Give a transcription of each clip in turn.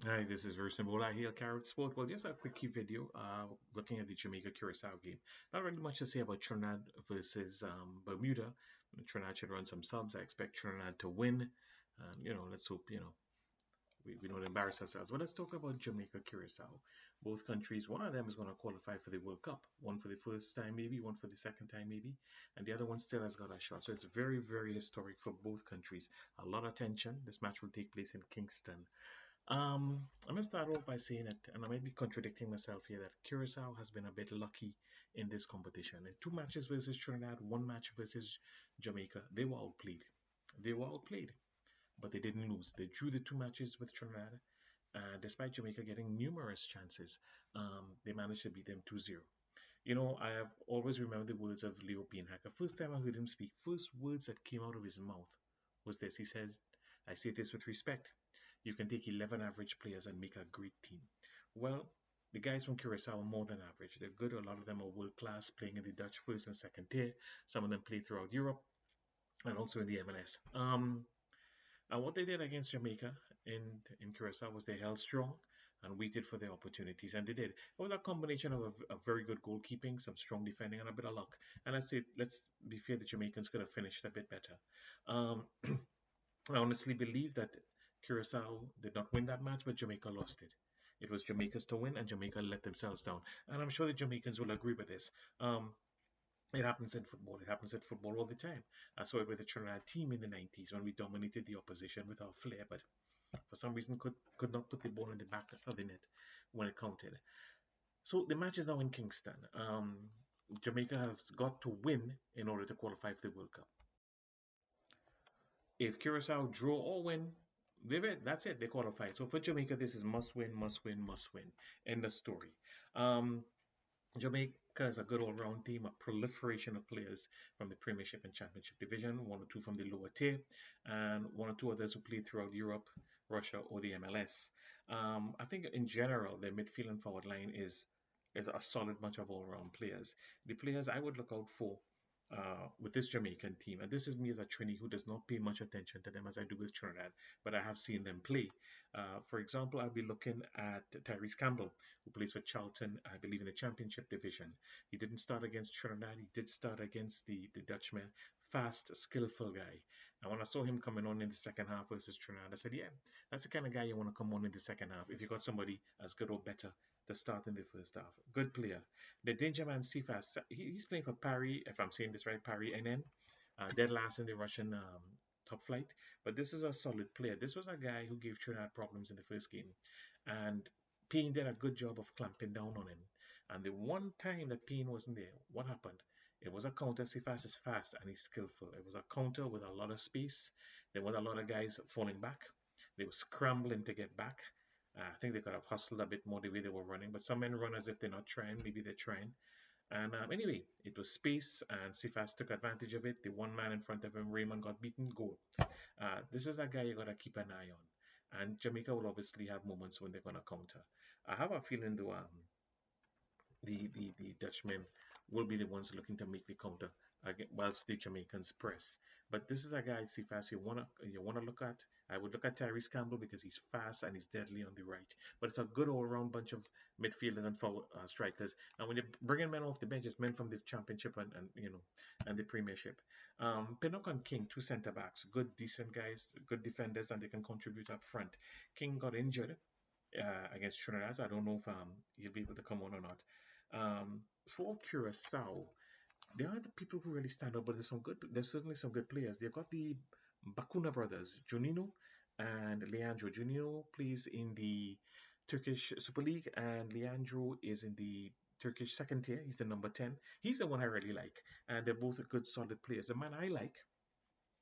Hi, this is Versimbola here, Carib-Sport. Well, just a quick key video looking at the Jamaica-Curacao game. Not really much to say about Trinidad versus Bermuda. Trinidad should run some subs. I expect Trinidad to win. Let's hope, we don't embarrass ourselves. But let's talk about Jamaica-Curacao. Both countries, one of them is going to qualify for the World Cup. One for the first time, maybe. One for the second time, maybe. And the other one still has got a shot. So it's very, very historic for both countries. A lot of tension. This match will take place in Kingston. I'm gonna start off by saying that, and I might be contradicting myself here, that Curacao has been a bit lucky in this competition. In two matches versus Trinidad, one match versus Jamaica, they were outplayed. They were outplayed, but they didn't lose. They drew the two matches with Trinidad, despite Jamaica getting numerous chances. They managed to beat them 2-0. I have always remembered the words of Leo Beanhacker. First time I heard him speak, first words that came out of his mouth was this. He says, I say this with respect. You can take 11 average players and make a great team. Well, the guys from Curacao are more than average. They're good. A lot of them are world class, playing in the Dutch first and second tier. Some of them play throughout Europe and also in the MLS. And what they did against Jamaica in Curacao was they held strong and waited for their opportunities, and they did. It was a combination of a very good goalkeeping, some strong defending, and a bit of luck. And let's be fair, the Jamaicans could have finished a bit better. Um, I honestly believe that Curacao did not win that match, but Jamaica lost it. It was Jamaica's to win, and Jamaica let themselves down. And I'm sure the Jamaicans will agree with this. It happens in football. It happens in football all the time. I saw it with the Trinidad team in the 90s when we dominated the opposition with our flair, but for some reason could not put the ball in the back of the net when it counted. So the match is now in Kingston. Jamaica has got to win in order to qualify for the World Cup. If Curacao draw or win, that's it. They qualify. So for Jamaica, this is must win, must win, must win. End of story. Um, Jamaica is a good all-round team, a proliferation of players from the Premiership and Championship division, one or two from the lower tier, and one or two others who play throughout Europe, Russia, or the MLS. I think in general, their midfield and forward line is a solid bunch of all-round players. The players I would look out for with this Jamaican team, and this is me as a Trini who does not pay much attention to them as I do with Trinidad, but I have seen them play. For example, I'll be looking at Tyrese Campbell, who plays for Charlton, I believe, in the Championship division. He didn't start against Trinidad. He did start against the Dutchman. Fast, skillful guy. And when I saw him coming on in the second half versus Trinidad, I said, yeah, that's the kind of guy you want to come on in the second half if you got somebody as good or better to start in the first half. Good player. The danger man Sifas, he's playing for Paris, if I'm saying this right, Paris NN. Dead last in the Russian top flight. But this is a solid player. This was a guy who gave Trinidad problems in the first game. And Payne did a good job of clamping down on him. And the one time that Payne wasn't there, what happened? It was a counter. Sifas is fast and he's skillful. It was a counter with a lot of space. There were a lot of guys falling back. They were scrambling to get back. I think they could have hustled a bit more the way they were running, but some men run as if they're not trying. Maybe they're trying. And anyway, it was space, and Sifas took advantage of it. The one man in front of him, Raymond, got beaten. Goal. This is a guy you gotta keep an eye on. And Jamaica will obviously have moments when they're gonna counter. I have a feeling though, the Dutchmen will be the ones looking to make the counter whilst the Jamaicans press. But this is a guy, Sifas, you wanna look at. I would look at Tyrese Campbell because he's fast and he's deadly on the right. But it's a good all-round bunch of midfielders and forward strikers. And when you're bringing men off the bench, it's men from the Championship and the Premiership. Pinnock and King, two centre backs, good, decent guys, good defenders, and they can contribute up front. King got injured against Trinidad. So I don't know if he'll be able to come on or not. For Curacao, there aren't the people who really stand out, but there's certainly some good players. They've got the Bakuna brothers, Junino and Leandro. Junino plays in the Turkish Super League, and Leandro is in the Turkish second tier. He's the number 10. He's the one I really like, and they're both good, solid players. The man I like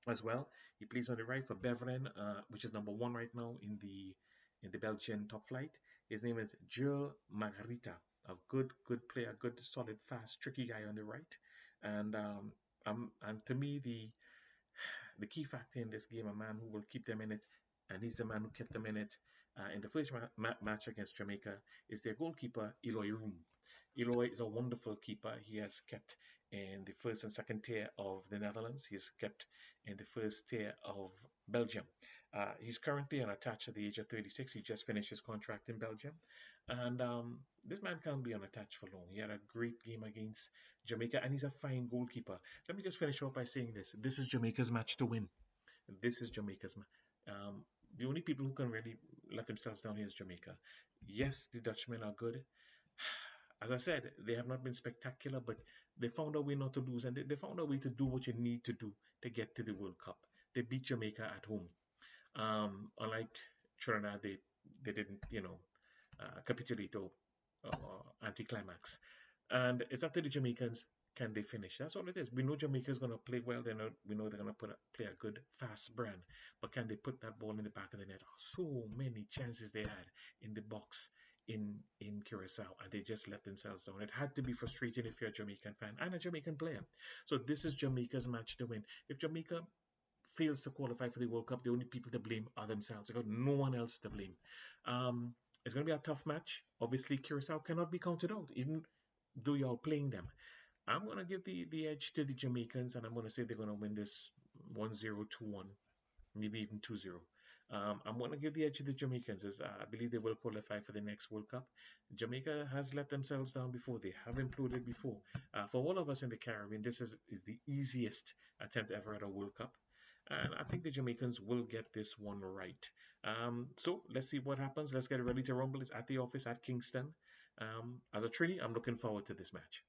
as well, he plays on the right for Beveren, which is number 1 right now in the Belgian top flight. His name is Gil Margarita, a good player, good, solid, fast, tricky guy on the right. And and to me, the key factor in this game, a man who will keep them in it, and he's the man who kept them in it in the first match against Jamaica, is their goalkeeper, Eloy Room. Eloy is a wonderful keeper. He has kept in the first and second tier of the Netherlands. He's kept in the first tier of Belgium. He's currently unattached at the age of 36. He just finished his contract in Belgium. And this man can't be unattached for long. He had a great game against Jamaica, and he's a fine goalkeeper. Let me just finish off by saying this. This is Jamaica's match to win. This is Jamaica's match. The only people who can really let themselves down here is Jamaica. Yes, the Dutchmen are good. As I said, they have not been spectacular, but they found a way not to lose, and they found a way to do what you need to do to get to the World Cup. They beat Jamaica at home. Unlike Trinidad, they didn't, capitulate or anticlimax. And it's up to the Jamaicans. Can they finish? That's all it is. We know Jamaica's going to play well. We know they're going to play a good, fast brand. But can they put that ball in the back of the net? So many chances they had in the box in Curacao, and they just let themselves down. It had to be frustrating if you're a Jamaican fan and a Jamaican player. So this is Jamaica's match to win. If Jamaica fails to qualify for the World Cup, the only people to blame are themselves. They've got no one else to blame. It's going to be a tough match. Obviously, Curacao cannot be counted out, even though you're playing them. I'm going to give the edge to the Jamaicans, and I'm going to say they're going to win this 1-0, 2-1, maybe even 2-0. I'm going to give the edge to the Jamaicans, as I believe they will qualify for the next World Cup. Jamaica has let themselves down before. They have imploded before. For all of us in the Caribbean, this is the easiest attempt ever at a World Cup. And I think the Jamaicans will get this one right. So let's see what happens. Let's get ready to rumble. It's at the office at Kingston. As a Trini, I'm looking forward to this match.